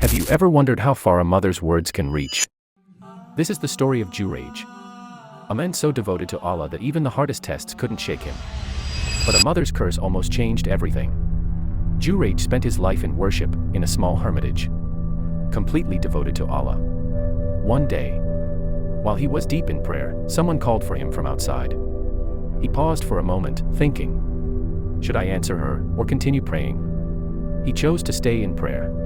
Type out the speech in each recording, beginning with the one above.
Have you ever wondered how far a mother's words can reach? This is the story of Juraij, a man so devoted to Allah that even the hardest tests couldn't shake him. But a mother's curse almost changed everything. Juraij spent his life in worship, in a small hermitage, completely devoted to Allah. One day, while he was deep in prayer, someone called for him from outside. He paused for a moment, thinking, should I answer her, or continue praying? He chose to stay in prayer.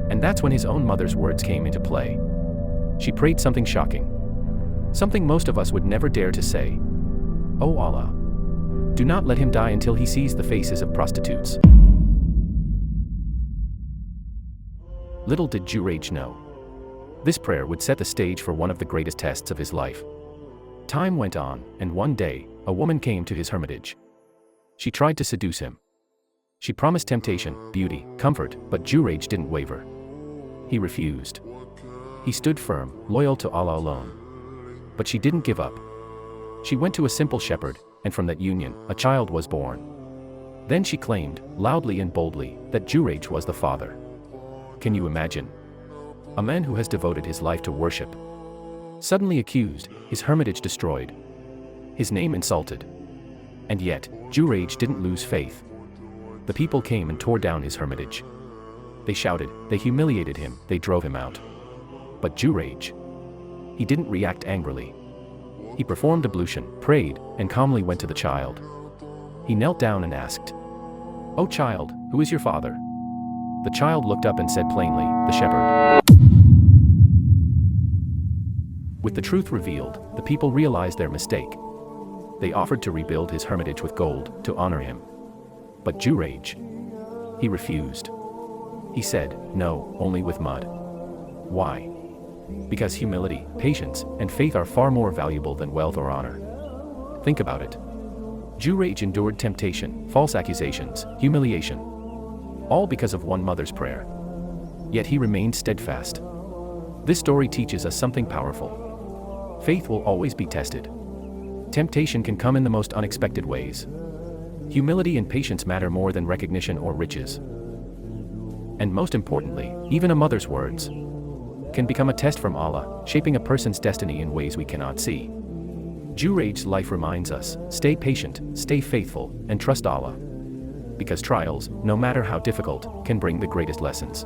And that's when his own mother's words came into play. She prayed something shocking. Something most of us would never dare to say. "Oh Allah, do not let him die until he sees the faces of prostitutes." Little did Juraij know, this prayer would set the stage for one of the greatest tests of his life. Time went on, and one day, a woman came to his hermitage. She tried to seduce him. She promised temptation, beauty, comfort, but Juraij didn't waver. He refused. He stood firm, loyal to Allah alone. But she didn't give up. She went to a simple shepherd, and from that union, a child was born. Then she claimed, loudly and boldly, that Juraij was the father. Can you imagine? A man who has devoted his life to worship, suddenly accused, his hermitage destroyed, his name insulted. And yet, Juraij didn't lose faith. The people came and tore down his hermitage. They shouted, they humiliated him, they drove him out. But Juraij, he didn't react angrily. He performed ablution, prayed, and calmly went to the child. He knelt down and asked, "O child, who is your father?" The child looked up and said plainly, "The shepherd." With the truth revealed, the people realized their mistake. They offered to rebuild his hermitage with gold, to honor him. But Juraij, he refused. He said, "No, only with mud." Why? Because humility, patience, and faith are far more valuable than wealth or honor. Think about it. Juraij endured temptation, false accusations, humiliation, all because of one mother's prayer. Yet he remained steadfast. This story teaches us something powerful. Faith will always be tested. Temptation can come in the most unexpected ways. Humility and patience matter more than recognition or riches. And most importantly, even a mother's words can become a test from Allah, shaping a person's destiny in ways we cannot see. Juraij's life reminds us, stay patient, stay faithful, and trust Allah. Because trials, no matter how difficult, can bring the greatest lessons.